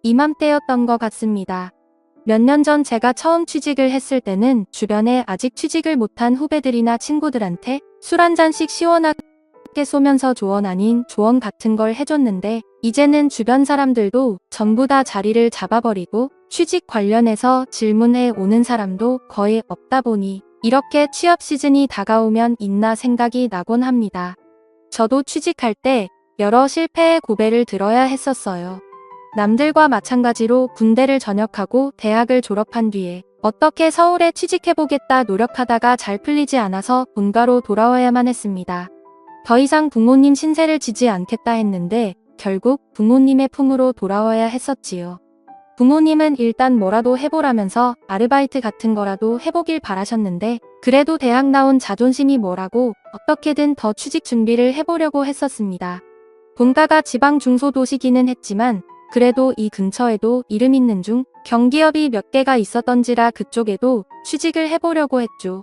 이맘때였던 것 같습니다. 몇 년 전 제가 처음 취직을 했을 때는 주변에 아직 취직을 못한 후배들이나 친구들한테 술 한 잔씩 시원하게 쏘면서 조언 아닌 조언 같은 걸 해줬는데 이제는 주변 사람들도 전부 다 자리를 잡아버리고 취직 관련해서 질문해 오는 사람도 거의 없다 보니 이렇게 취업 시즌이 다가오면 있나 생각이 나곤 합니다. 저도 취직할 때 여러 실패의 고배를 들어야 했었어요. 남들과 마찬가지로 군대를 전역하고 대학을 졸업한 뒤에 어떻게 서울에 취직해보겠다 노력하다가 잘 풀리지 않아서 본가로 돌아와야만 했습니다. 더 이상 부모님 신세를 지지 않겠다 했는데 결국 부모님의 품으로 돌아와야 했었지요. 부모님은 일단 뭐라도 해보라면서 아르바이트 같은 거라도 해보길 바라셨는데 그래도 대학 나온 자존심이 뭐라고 어떻게든 더 취직 준비를 해보려고 했었습니다. 본가가 지방 중소도시기는 했지만 그래도 이 근처에도 이름 있는 중 경기업이 몇 개가 있었던지라 그쪽에도 취직을 해보려고 했죠.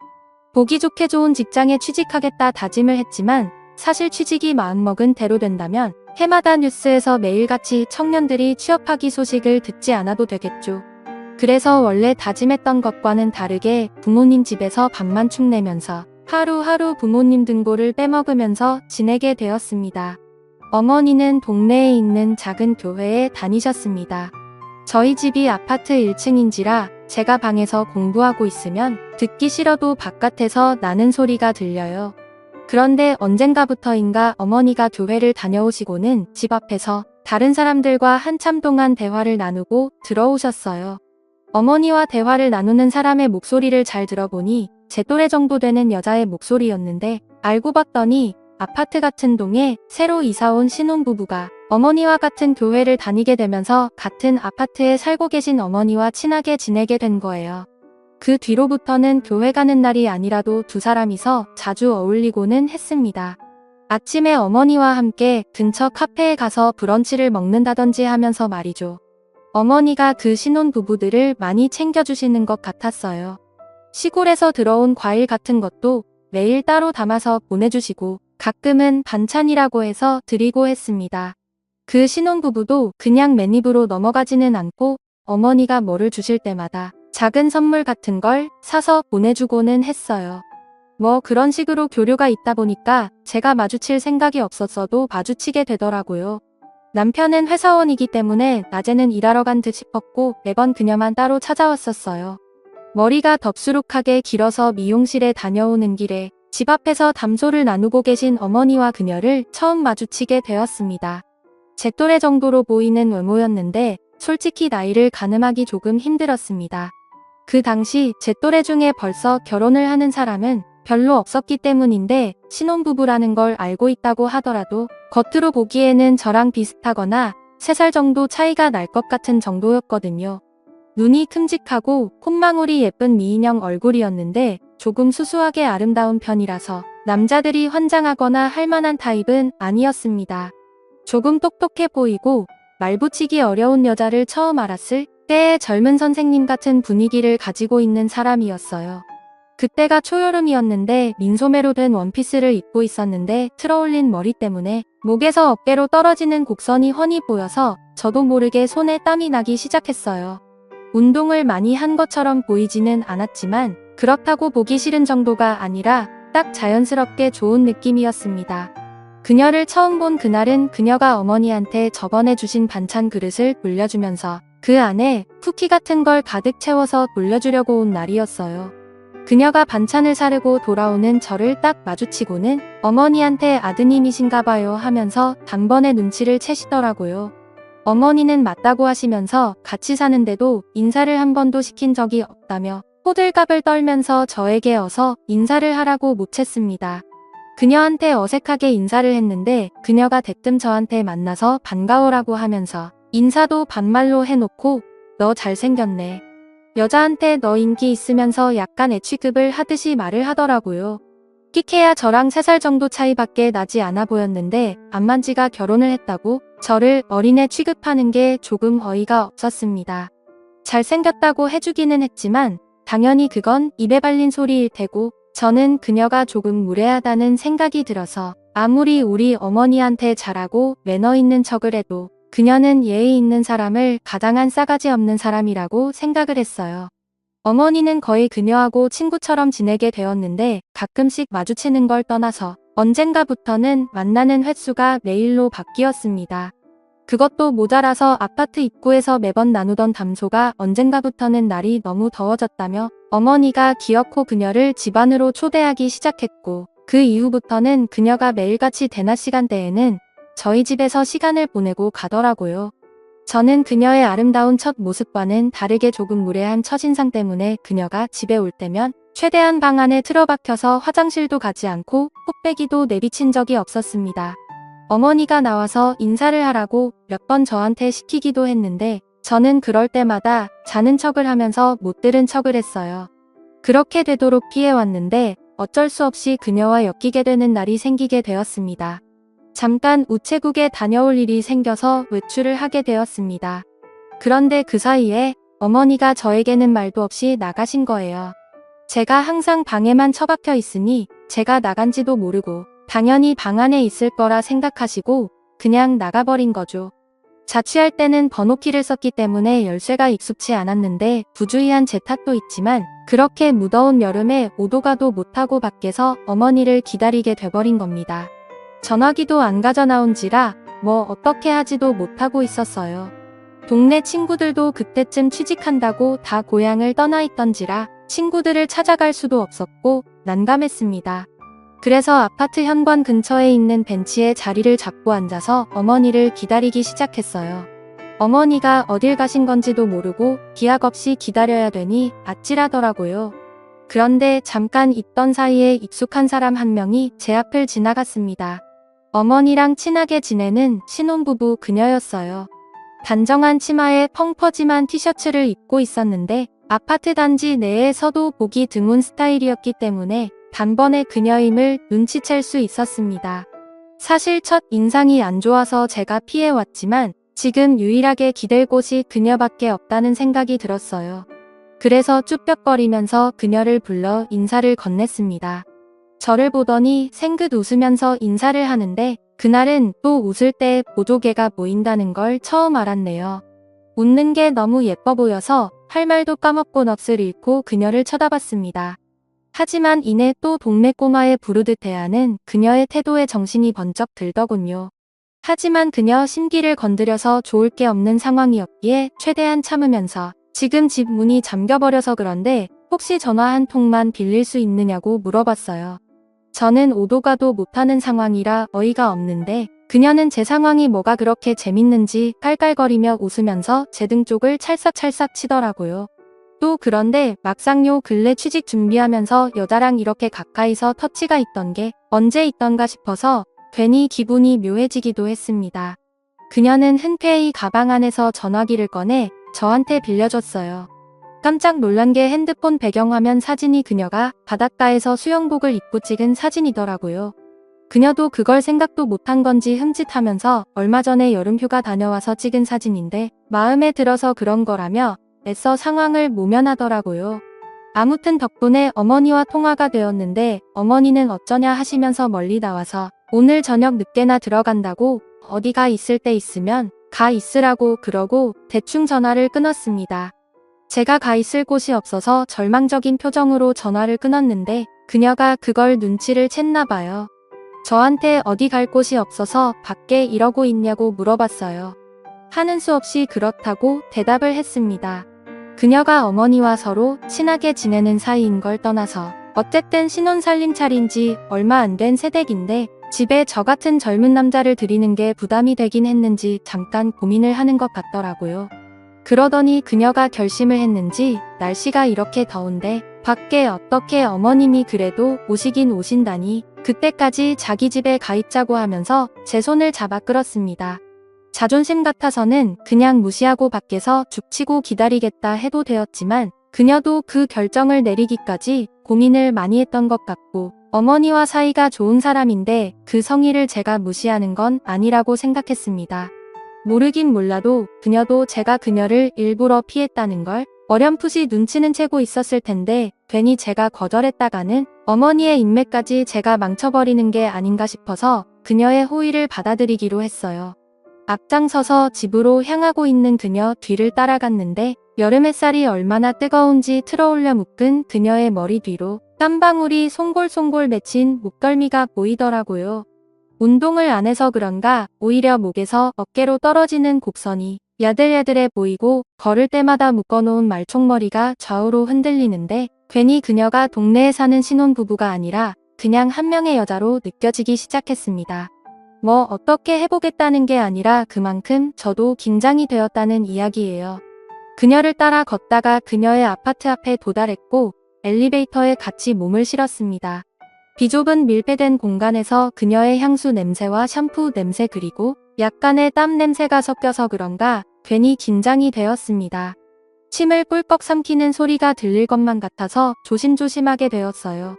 보기 좋게 좋은 직장에 취직하겠다 다짐을 했지만 사실 취직이 마음먹은 대로 된다면 해마다 뉴스에서 매일같이 청년들이 취업하기 소식을 듣지 않아도 되겠죠. 그래서 원래 다짐했던 것과는 다르게 부모님 집에서 밥만 축내면서 하루하루 부모님 등골을 빼먹으면서 지내게 되었습니다. 어머니는 동네에 있는 작은 교회에 다니셨습니다. 저희 집이 아파트 1층인지라 제가 방에서 공부하고 있으면 듣기 싫어도 바깥에서 나는 소리가 들려요. 그런데 언젠가부터인가 어머니가 교회를 다녀오시고는 집 앞에서 다른 사람들과 한참 동안 대화를 나누고 들어오셨어요. 어머니와 대화를 나누는 사람의 목소리를 잘 들어보니 제 또래 정도 되는 여자의 목소리였는데 알고 봤더니 아파트 같은 동에 새로 이사온 신혼부부가 어머니와 같은 교회를 다니게 되면서 같은 아파트에 살고 계신 어머니와 친하게 지내게 된 거예요. 그 뒤로부터는 교회 가는 날이 아니라도 두 사람이서 자주 어울리고는 했습니다. 아침에 어머니와 함께 근처 카페에 가서 브런치를 먹는다든지 하면서 말이죠. 어머니가 그 신혼부부들을 많이 챙겨주시는 것 같았어요. 시골에서 들어온 과일 같은 것도 매일 따로 담아서 보내주시고 가끔은 반찬이라고 해서 드리고 했습니다. 그 신혼부부도 그냥 맨입으로 넘어가지는 않고 어머니가 뭐를 주실 때마다 작은 선물 같은 걸 사서 보내주고는 했어요. 뭐 그런 식으로 교류가 있다 보니까 제가 마주칠 생각이 없었어도 마주치게 되더라고요. 남편은 회사원이기 때문에 낮에는 일하러 간 듯 싶었고 매번 그녀만 따로 찾아왔었어요. 머리가 덥수룩하게 길어서 미용실에 다녀오는 길에 집 앞에서 담소를 나누고 계신 어머니와 그녀를 처음 마주치게 되었습니다. 제 또래 정도로 보이는 외모였는데 솔직히 나이를 가늠하기 조금 힘들었습니다. 그 당시 제 또래 중에 벌써 결혼을 하는 사람은 별로 없었기 때문인데 신혼부부라는 걸 알고 있다고 하더라도 겉으로 보기에는 저랑 비슷하거나 3살 정도 차이가 날 것 같은 정도였거든요. 눈이 큼직하고 콧망울이 예쁜 미인형 얼굴이었는데 조금 수수하게 아름다운 편이라서 남자들이 환장하거나 할 만한 타입은 아니었습니다. 조금 똑똑해 보이고 말 붙이기 어려운 여자를 처음 알았을 때의 젊은 선생님 같은 분위기를 가지고 있는 사람이었어요. 그때가 초여름이었는데 민소매로 된 원피스를 입고 있었는데 틀어올린 머리 때문에 목에서 어깨로 떨어지는 곡선이 훤히 보여서 저도 모르게 손에 땀이 나기 시작했어요. 운동을 많이 한 것처럼 보이지는 않았지만 그렇다고 보기 싫은 정도가 아니라 딱 자연스럽게 좋은 느낌이었습니다. 그녀를 처음 본 그날은 그녀가 어머니한테 저번에 주신 반찬 그릇을 돌려주면서 그 안에 쿠키 같은 걸 가득 채워서 돌려주려고 온 날이었어요. 그녀가 반찬을 사르고 돌아오는 저를 딱 마주치고는 어머니한테 아드님이신가 봐요 하면서 단번에 눈치를 채시더라고요. 어머니는 맞다고 하시면서 같이 사는데도 인사를 한 번도 시킨 적이 없다며 호들갑을 떨면서 저에게 어서 인사를 하라고 못챘습니다. 그녀한테 어색하게 인사를 했는데 그녀가 대뜸 저한테 만나서 반가워라고 하면서 인사도 반말로 해놓고 너 잘생겼네. 여자한테 너 인기 있으면서 약간 애취급을 하듯이 말을 하더라고요. 키케야 저랑 3살 정도 차이밖에 나지 않아 보였는데 안만지가 결혼을 했다고 저를 어린애 취급하는 게 조금 어이가 없었습니다. 잘생겼다고 해주기는 했지만 당연히 그건 입에 발린 소리일 테고 저는 그녀가 조금 무례하다는 생각이 들어서 아무리 우리 어머니한테 잘하고 매너 있는 척을 해도 그녀는 예의 있는 사람을 가장한 싸가지 없는 사람이라고 생각을 했어요. 어머니는 거의 그녀하고 친구처럼 지내게 되었는데 가끔씩 마주치는 걸 떠나서 언젠가부터는 만나는 횟수가 매일로 바뀌었습니다. 그것도 모자라서 아파트 입구에서 매번 나누던 담소가 언젠가부터는 날이 너무 더워졌다며 어머니가 기어코 그녀를 집 안으로 초대하기 시작했고, 그 이후부터는 그녀가 매일같이 대낮 시간대에는 저희 집에서 시간을 보내고 가더라고요. 저는 그녀의 아름다운 첫 모습과는 다르게 조금 무례한 첫인상 때문에 그녀가 집에 올 때면 최대한 방 안에 틀어박혀서 화장실도 가지 않고 콧배기도 내비친 적이 없었습니다. 어머니가 나와서 인사를 하라고 몇 번 저한테 시키기도 했는데 저는 그럴 때마다 자는 척을 하면서 못 들은 척을 했어요. 그렇게 되도록 피해왔는데 어쩔 수 없이 그녀와 엮이게 되는 날이 생기게 되었습니다. 잠깐 우체국에 다녀올 일이 생겨서 외출을 하게 되었습니다. 그런데 그 사이에 어머니가 저에게는 말도 없이 나가신 거예요. 제가 항상 방에만 처박혀 있으니 제가 나간지도 모르고 당연히 방 안에 있을 거라 생각하시고 그냥 나가버린 거죠. 자취할 때는 번호키를 썼기 때문에 열쇠가 익숙치 않았는데 부주의한 제 탓도 있지만 그렇게 무더운 여름에 오도 가도 못하고 밖에서 어머니를 기다리게 돼버린 겁니다. 전화기도 안 가져 나온지라 뭐 어떻게 하지도 못하고 있었어요. 동네 친구들도 그때쯤 취직한다고 다 고향을 떠나 있던지라 친구들을 찾아갈 수도 없었고 난감했습니다. 그래서 아파트 현관 근처에 있는 벤치에 자리를 잡고 앉아서 어머니를 기다리기 시작했어요. 어머니가 어딜 가신 건지도 모르고 기약 없이 기다려야 되니 아찔하더라고요. 그런데 잠깐 있던 사이에 익숙한 사람 한 명이 제 앞을 지나갔습니다. 어머니랑 친하게 지내는 신혼부부 그녀였어요. 단정한 치마에 펑퍼짐한 티셔츠를 입고 있었는데 아파트 단지 내에서도 보기 드문 스타일이었기 때문에 단번에 그녀임을 눈치챌 수 있었습니다. 사실 첫 인상이 안 좋아서 제가 피해왔지만 지금 유일하게 기댈 곳이 그녀밖에 없다는 생각이 들었어요. 그래서 쭈뼛거리면서 그녀를 불러 인사를 건넸습니다. 저를 보더니 생긋 웃으면서 인사를 하는데 그날은 또 웃을 때 보조개가 보인다는 걸 처음 알았네요. 웃는 게 너무 예뻐 보여서 할 말도 까먹고 넋을 잃고 그녀를 쳐다봤습니다. 하지만 이내 또 동네 꼬마에 부르듯 대하는 그녀의 태도에 정신이 번쩍 들더군요. 하지만 그녀 심기를 건드려서 좋을 게 없는 상황이었기에 최대한 참으면서 지금 집 문이 잠겨버려서 그런데 혹시 전화 한 통만 빌릴 수 있느냐고 물어봤어요. 저는 오도 가도 못하는 상황이라 어이가 없는데 그녀는 제 상황이 뭐가 그렇게 재밌는지 깔깔거리며 웃으면서 제 등 쪽을 찰싹찰싹 치더라고요. 또 그런데 막상요 근래 취직 준비하면서 여자랑 이렇게 가까이서 터치가 있던 게 언제 있던가 싶어서 괜히 기분이 묘해지기도 했습니다. 그녀는 흔쾌히 가방 안에서 전화기를 꺼내 저한테 빌려줬어요. 깜짝 놀란 게 핸드폰 배경화면 사진이 그녀가 바닷가에서 수영복을 입고 찍은 사진이더라고요. 그녀도 그걸 생각도 못한 건지 흠칫하면서 얼마 전에 여름휴가 다녀와서 찍은 사진인데 마음에 들어서 그런 거라며 애써 상황을 모면하더라고요. 아무튼 덕분에 어머니와 통화가 되었는데 어머니는 어쩌냐 하시면서 멀리 나와서 오늘 저녁 늦게나 들어간다고 어디가 있을 때 있으면 가 있으라고 그러고 대충 전화를 끊었습니다. 제가 가 있을 곳이 없어서 절망적인 표정으로 전화를 끊었는데 그녀가 그걸 눈치를 챘나 봐요. 저한테 어디 갈 곳이 없어서 밖에 이러고 있냐고 물어봤어요. 하는 수 없이 그렇다고 대답을 했습니다. 그녀가 어머니와 서로 친하게 지내는 사이인 걸 떠나서 어쨌든 신혼 살림살인지 얼마 안 된 새댁인데 집에 저 같은 젊은 남자를 들이는 게 부담이 되긴 했는지 잠깐 고민을 하는 것 같더라고요. 그러더니 그녀가 결심을 했는지 날씨가 이렇게 더운데 밖에 어떻게 어머님이 그래도 오시긴 오신다니 그때까지 자기 집에 가 있자고 하면서 제 손을 잡아 끌었습니다. 자존심 같아서는 그냥 무시하고 밖에서 죽치고 기다리겠다 해도 되었지만 그녀도 그 결정을 내리기까지 고민을 많이 했던 것 같고 어머니와 사이가 좋은 사람인데 그 성의를 제가 무시하는 건 아니라고 생각했습니다. 모르긴 몰라도 그녀도 제가 그녀를 일부러 피했다는 걸 어렴풋이 눈치는 채고 있었을 텐데 괜히 제가 거절했다가는 어머니의 인맥까지 제가 망쳐버리는 게 아닌가 싶어서 그녀의 호의를 받아들이기로 했어요. 앞장서서 집으로 향하고 있는 그녀 뒤를 따라갔는데 여름 햇살이 얼마나 뜨거운지 틀어올려 묶은 그녀의 머리 뒤로 땀방울이 송골송골 맺힌 목덜미가 보이더라고요. 운동을 안 해서 그런가 오히려 목에서 어깨로 떨어지는 곡선이 야들야들해 보이고 걸을 때마다 묶어놓은 말총머리가 좌우로 흔들리는데 괜히 그녀가 동네에 사는 신혼부부가 아니라 그냥 한 명의 여자로 느껴지기 시작했습니다. 뭐 어떻게 해보겠다는 게 아니라 그만큼 저도 긴장이 되었다는 이야기예요. 그녀를 따라 걷다가 그녀의 아파트 앞에 도달했고 엘리베이터에 같이 몸을 실었습니다. 비좁은 밀폐된 공간에서 그녀의 향수 냄새와 샴푸 냄새 그리고 약간의 땀 냄새가 섞여서 그런가 괜히 긴장이 되었습니다. 침을 꿀꺽 삼키는 소리가 들릴 것만 같아서 조심조심하게 되었어요.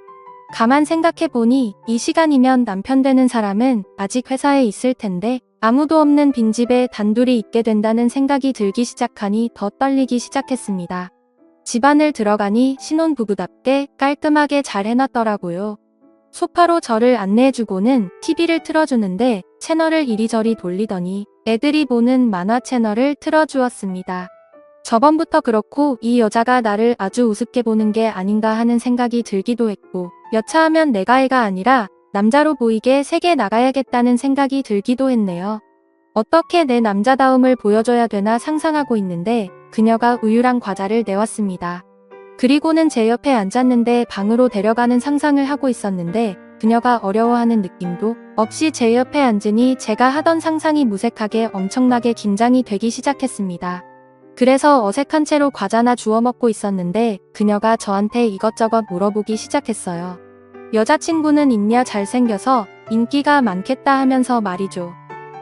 가만 생각해보니 이 시간이면 남편 되는 사람은 아직 회사에 있을 텐데 아무도 없는 빈집에 단둘이 있게 된다는 생각이 들기 시작하니 더 떨리기 시작했습니다. 집안을 들어가니 신혼부부답게 깔끔하게 잘 해놨더라고요. 소파로 저를 안내해주고는 TV를 틀어주는데 채널을 이리저리 돌리더니 애들이 보는 만화 채널을 틀어주었습니다. 저번부터 그렇고 이 여자가 나를 아주 우습게 보는 게 아닌가 하는 생각이 들기도 했고 여차하면 내가 애가 아니라 남자로 보이게 세게 나가야겠다는 생각이 들기도 했네요. 어떻게 내 남자다움을 보여줘야 되나 상상하고 있는데 그녀가 우유랑 과자를 내왔습니다. 그리고는 제 옆에 앉았는데 방으로 데려가는 상상을 하고 있었는데 그녀가 어려워하는 느낌도 없이 제 옆에 앉으니 제가 하던 상상이 무색하게 엄청나게 긴장이 되기 시작했습니다. 그래서 어색한 채로 과자나 주워 먹고 있었는데 그녀가 저한테 이것저것 물어보기 시작했어요. 여자친구는 있냐 잘생겨서 인기가 많겠다 하면서 말이죠.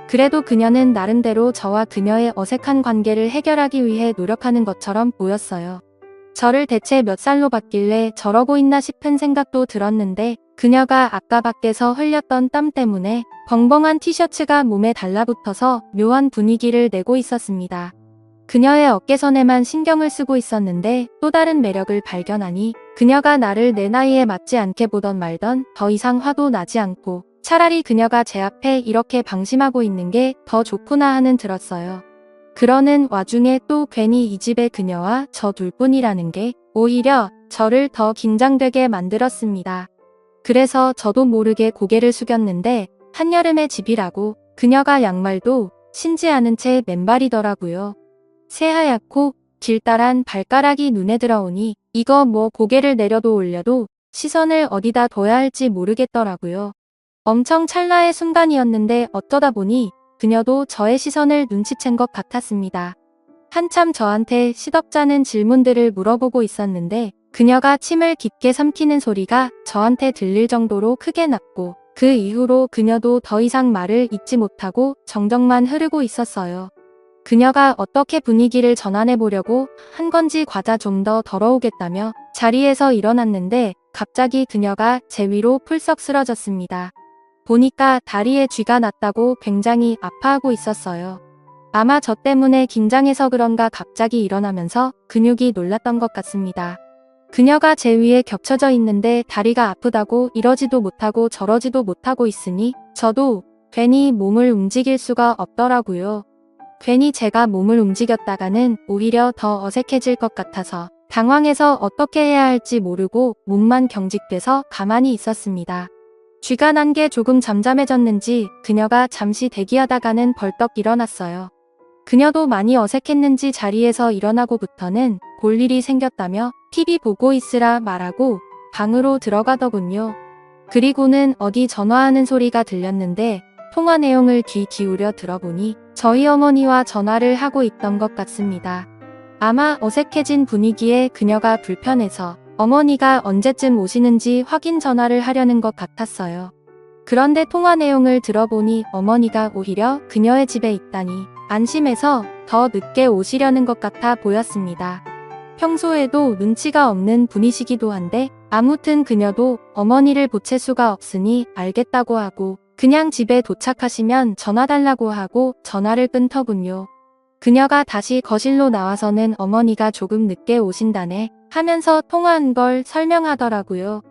그래도 그녀는 나름대로 저와 그녀의 어색한 관계를 해결하기 위해 노력하는 것처럼 보였어요. 저를 대체 몇 살로 봤길래 저러고 있나 싶은 생각도 들었는데 그녀가 아까 밖에서 흘렸던 땀 때문에 벙벙한 티셔츠가 몸에 달라붙어서 묘한 분위기를 내고 있었습니다. 그녀의 어깨선에만 신경을 쓰고 있었는데 또 다른 매력을 발견하니 그녀가 나를 내 나이에 맞지 않게 보던 말던 더 이상 화도 나지 않고 차라리 그녀가 제 앞에 이렇게 방심하고 있는 게 더 좋구나 하는 들었어요. 그러는 와중에 또 괜히 이 집에 그녀와 저 둘뿐이라는 게 오히려 저를 더 긴장되게 만들었습니다. 그래서 저도 모르게 고개를 숙였는데 한여름의 집이라고 그녀가 양말도 신지 않은 채 맨발이더라고요. 새하얗고 길다란 발가락이 눈에 들어오니 이거 뭐 고개를 내려도 올려도 시선을 어디다 둬야 할지 모르겠더라고요. 엄청 찰나의 순간이었는데 어쩌다 보니 그녀도 저의 시선을 눈치챈 것 같았습니다. 한참 저한테 시덥잖은 질문들을 물어보고 있었는데 그녀가 침을 깊게 삼키는 소리가 저한테 들릴 정도로 크게 났고 그 이후로 그녀도 더 이상 말을 잇지 못하고 정적만 흐르고 있었어요. 그녀가 어떻게 분위기를 전환해 보려고 한 건지 과자 좀 더 덜어오겠다며 자리에서 일어났는데 갑자기 그녀가 제 위로 풀썩 쓰러졌습니다. 보니까 다리에 쥐가 났다고 굉장히 아파하고 있었어요. 아마 저 때문에 긴장해서 그런가 갑자기 일어나면서 근육이 놀랐던 것 같습니다. 그녀가 제 위에 겹쳐져 있는데 다리가 아프다고 이러지도 못하고 저러지도 못하고 있으니 저도 괜히 몸을 움직일 수가 없더라고요. 괜히 제가 몸을 움직였다가는 오히려 더 어색해질 것 같아서 당황해서 어떻게 해야 할지 모르고 몸만 경직돼서 가만히 있었습니다. 쥐가 난 게 조금 잠잠해졌는지 그녀가 잠시 대기하다가는 벌떡 일어났어요. 그녀도 많이 어색했는지 자리에서 일어나고부터는 볼 일이 생겼다며 TV 보고 있으라 말하고 방으로 들어가더군요. 그리고는 어디 전화하는 소리가 들렸는데 통화 내용을 귀 기울여 들어보니 저희 어머니와 전화를 하고 있던 것 같습니다. 아마 어색해진 분위기에 그녀가 불편해서 어머니가 언제쯤 오시는지 확인 전화를 하려는 것 같았어요. 그런데 통화 내용을 들어보니 어머니가 오히려 그녀의 집에 있다니 안심해서 더 늦게 오시려는 것 같아 보였습니다. 평소에도 눈치가 없는 분이시기도 한데 아무튼 그녀도 어머니를 보챌 수가 없으니 알겠다고 하고 그냥 집에 도착하시면 전화 달라고 하고 전화를 끊더군요. 그녀가 다시 거실로 나와서는 어머니가 조금 늦게 오신다네 하면서 통화한 걸 설명하더라고요.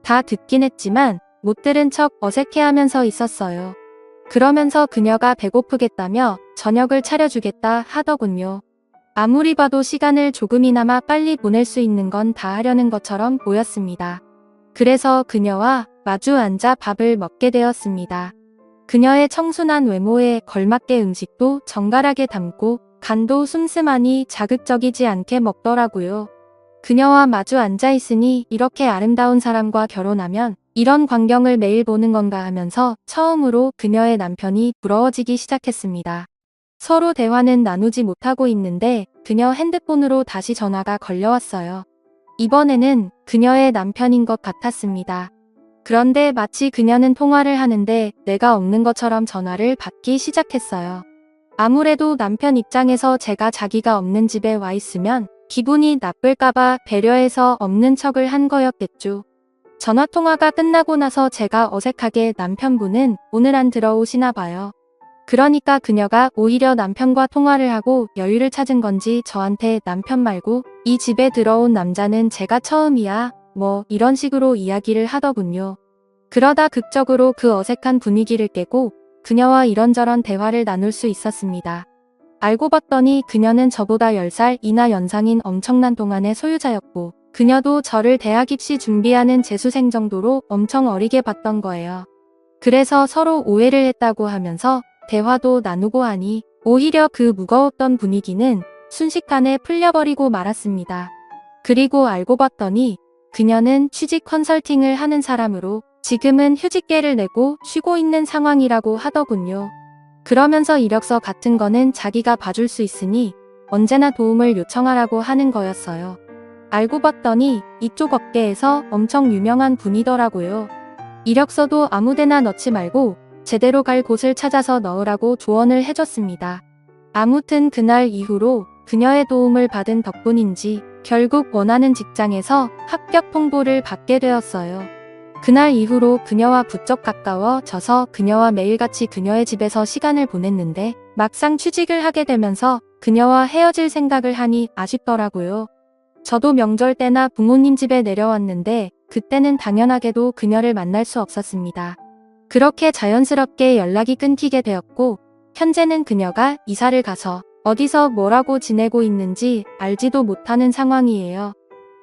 다 듣긴 했지만 못 들은 척 어색해하면서 있었어요. 그러면서 그녀가 배고프겠다며 저녁을 차려주겠다 하더군요. 아무리 봐도 시간을 조금이나마 빨리 보낼 수 있는 건 다 하려는 것처럼 보였습니다. 그래서 그녀와 마주 앉아 밥을 먹게 되었습니다. 그녀의 청순한 외모에 걸맞게 음식도 정갈하게 담고 간도 슴슴하니 자극적이지 않게 먹더라고요. 그녀와 마주 앉아 있으니 이렇게 아름다운 사람과 결혼하면 이런 광경을 매일 보는 건가 하면서 처음으로 그녀의 남편이 부러워지기 시작했습니다. 서로 대화는 나누지 못하고 있는데 그녀 핸드폰으로 다시 전화가 걸려왔어요. 이번에는 그녀의 남편인 것 같았습니다. 그런데 마치 그녀는 통화를 하는데 내가 없는 것처럼 전화를 받기 시작했어요. 아무래도 남편 입장에서 제가 자기가 없는 집에 와 있으면 기분이 나쁠까봐 배려해서 없는 척을 한 거였겠죠. 전화통화가 끝나고 나서 제가 어색하게 남편분은 오늘 안 들어오시나 봐요. 그러니까 그녀가 오히려 남편과 통화를 하고 여유를 찾은 건지 저한테 남편 말고 이 집에 들어온 남자는 제가 처음이야 뭐 이런 식으로 이야기를 하더군요. 그러다 극적으로 그 어색한 분위기를 깨고 그녀와 이런저런 대화를 나눌 수 있었습니다. 알고 봤더니 그녀는 저보다 10살이나 연상인 엄청난 동안의 소유자였고 그녀도 저를 대학 입시 준비하는 재수생 정도로 엄청 어리게 봤던 거예요. 그래서 서로 오해를 했다고 하면서 대화도 나누고 하니 오히려 그 무거웠던 분위기는 순식간에 풀려버리고 말았습니다. 그리고 알고 봤더니 그녀는 취직 컨설팅을 하는 사람으로 지금은 휴직계를 내고 쉬고 있는 상황이라고 하더군요. 그러면서 이력서 같은 거는 자기가 봐줄 수 있으니 언제나 도움을 요청하라고 하는 거였어요. 알고 봤더니 이쪽 업계에서 엄청 유명한 분이더라고요. 이력서도 아무데나 넣지 말고 제대로 갈 곳을 찾아서 넣으라고 조언을 해줬습니다. 아무튼 그날 이후로 그녀의 도움을 받은 덕분인지 결국 원하는 직장에서 합격 통보를 받게 되었어요. 그날 이후로 그녀와 부쩍 가까워져서 그녀와 매일같이 그녀의 집에서 시간을 보냈는데 막상 취직을 하게 되면서 그녀와 헤어질 생각을 하니 아쉽더라고요. 저도 명절 때나 부모님 집에 내려왔는데 그때는 당연하게도 그녀를 만날 수 없었습니다. 그렇게 자연스럽게 연락이 끊기게 되었고 현재는 그녀가 이사를 가서 어디서 뭐라고 지내고 있는지 알지도 못하는 상황이에요.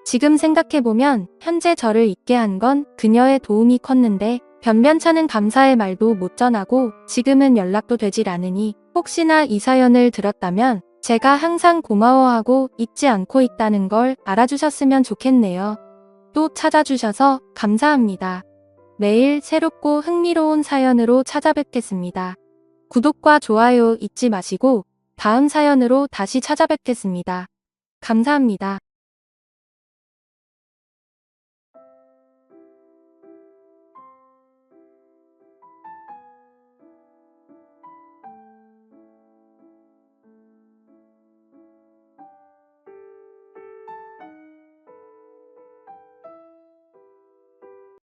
지금 생각해보면 현재 저를 있게 한 건 그녀의 도움이 컸는데 변변찮은 감사의 말도 못 전하고 지금은 연락도 되질 않으니 혹시나 이 사연을 들었다면 제가 항상 고마워하고 잊지 않고 있다는 걸 알아주셨으면 좋겠네요. 또 찾아주셔서 감사합니다. 매일 새롭고 흥미로운 사연으로 찾아뵙겠습니다. 구독과 좋아요 잊지 마시고 다음 사연으로 다시 찾아뵙겠습니다. 감사합니다.